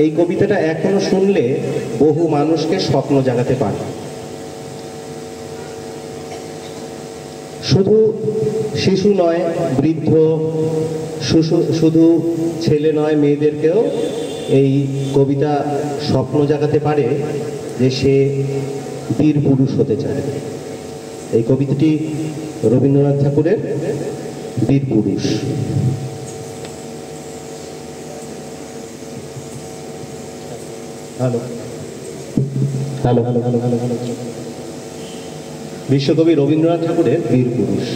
এই কবিতাটা এখনো শুনলে বহু মানুষকে স্বপ্ন জাগাতে পারে। শুধু শিশু নয়, বৃদ্ধ, শুধু ছেলে নয়, মেয়েদেরকেও এই কবিতা স্বপ্ন জাগাতে পারে যে সে বীর পুরুষ হতে চায়। এই কবিতাটি রবীন্দ্রনাথ ঠাকুরের বীর পুরুষ। Hello hello hello hello hello hello বিশ্বকবি রবীন্দ্রনাথ ঠাকুরের বীর পুরুষ।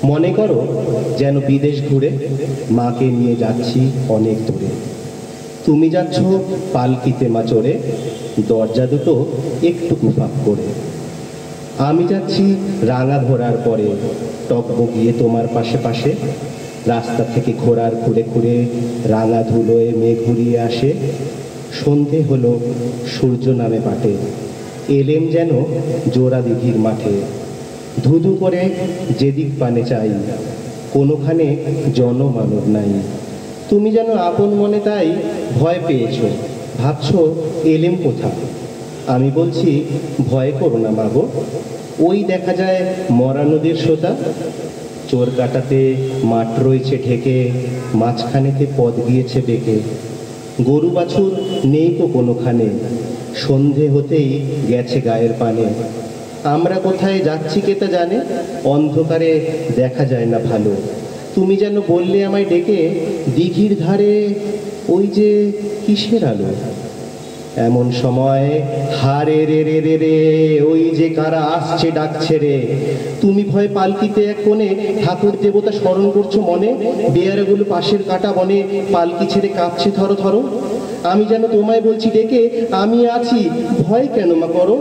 মনে করো যেন বিদেশ ঘুরে মাকে নিয়ে যাচ্ছি অনেক দূরে। তুমি যাচ্ছ পালকিতে মা চড়ে, দরজা দুটো একটু কুফাক করে। আমি যাচ্ছি রাঙা ঘোড়ার পরে, টকবগিয়ে তোমার পাশে পাশে। রাস্তা থেকে ঘোড়ার খুঁড়ে খুঁড়ে রাঙা ধুলোয় মেঘ ঘুরিয়ে আসে। সন্ধে হলো, সূর্য নামে পাটে, এলেম যেন জোড়া দিঘির মাঠে। ধুধু করে যেদিক পানে চাই, কোনোখানে জনমানব নাই। তুমি যেন আপন মনে তাই ভয় পেয়েছ, ভাবছ এলেম কোথা। আমি বলছি ভয় করো না মাগো, ওই দেখা যায় মরা নদীর সোতা। চোর কাটাতে মাঠ রয়েছে ঢেকে, মাঝখানেতে পথ গিয়েছে বেঁকে। গরু বাছুর নেই তো কোনোখানে, সন্ধে হতেই গেছে গায়ের পানে। আমরা কোথায় যাচ্ছি কে তা জানে, অন্ধকারে দেখা যায় না ভালো। তুমি যেন বললে আমায় ডেকে, দিঘির ধারে ওই যে কিসের আলো। এমন সময় হারে রে রে রে রে, ওই যে কারা আসছে ডাকছে রে। তুমি ভয় পালকিতে এক কোণে ঠাকুর দেবতা স্মরণ করছো মনে। বেয়ারাগুলো পাশের কাটা বনে পালকি ছেড়ে কাঁপছে থরো থরো। আমি যেন তোমায় বলছি ডেকে, আমি আছি, ভয় কেন মা করো।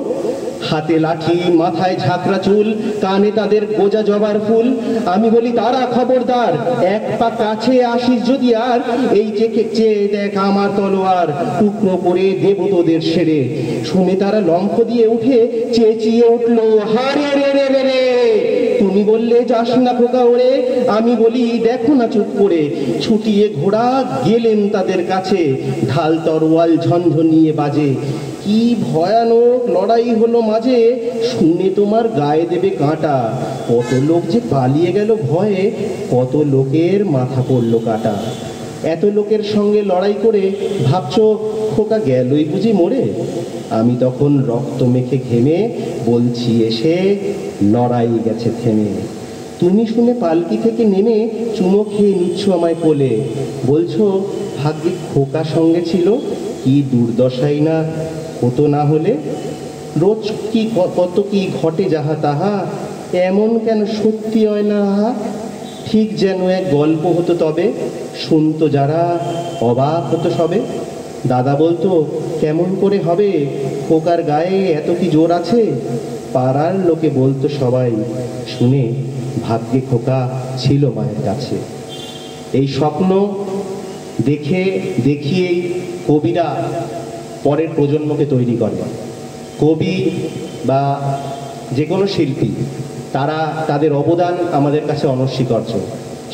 হাতে লাঠি, মাথায় ঝাঁকড়া চুল, কানে তাদের গোজা জবার ফুল। আমি বলি তারা খবরদার, এক পা কাছে আসিস যদি আর। এই চেয়ে দেখ আমার তলোয়ার, টুকরো করে দেব তোদের সেরে। শুনে তারা লম্ফ দিয়ে উঠে চেঁচিয়ে উঠলো, হারে রে রে রে রে। তুমি বললে যাস না খোকা ওরে, আমি বলি দেখো না চুপ করে। ছুটিয়ে ঘোড়া গেলেন তাদের কাছে, ঢাল তরোয়াল ঝনঝনিয়ে বাজে। কি ভয়ানক লড়াই হলো মাঝে, শুনে তোমার গায়ে দেবে কাঁটা। কত লোক যে পালিয়ে গেল ভয়ে, কত লোকের মাথা পড়লো কাটা। এত লোকের সঙ্গে লড়াই করে ভাবছো খোকা গেলই বুঝি মরে। আমি তখন রক্ত মেখে ঘেমে বলছি এসে, লড়াই গেছে থেমে। তুমি শুনে পালকি থেকে নেমে চুমো খেয়ে নিচ্ছ আমায় কোলে। বলছো ভাগ্যে খোকা সঙ্গে ছিল, কি দুর্দশাই না হতো না হলে। রোজ কি কত কি ঘটে যাহা তাহা, এমন কেন সত্যি হয় না আহা। ঠিক যেন এক গল্প হতো তবে, শুনতো যারা অবাক হতো সবে। দাদা বলতো কেমন করে হবে, খোকার গায়ে এত কি জোর আছে। পাড়ার লোকে বলতো সবাই, শুনে ভাগ্যে খোকা ছিল মায়ের কাছে। এই স্বপ্ন দেখে দেখিয়েই কবিরা পরের প্রজন্মকে তৈরি করে। কবি বা যে কোনো শিল্পী, তারা তাদের অবদান আমাদের কাছে অনস্বীকার্য।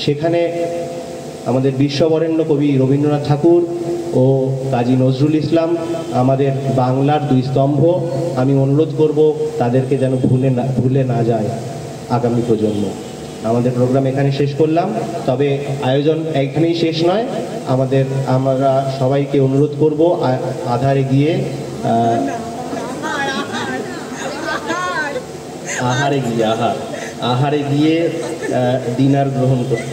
সেখানে আমাদের বিশ্ববরেণ্য কবি রবীন্দ্রনাথ ঠাকুর ও কাজী নজরুল ইসলাম আমাদের বাংলার দুই স্তম্ভ। আমি অনুরোধ করব তাদেরকে যেন ভুলে না যায় আগামী প্রজন্ম। আমাদের প্রোগ্রাম এখানে শেষ করলাম, তবে আয়োজন এখানেই শেষ নয়। আমরা সবাইকে অনুরোধ করব আধারে গিয়ে আহারে গিয়ে ডিনার গ্রহণ করতে।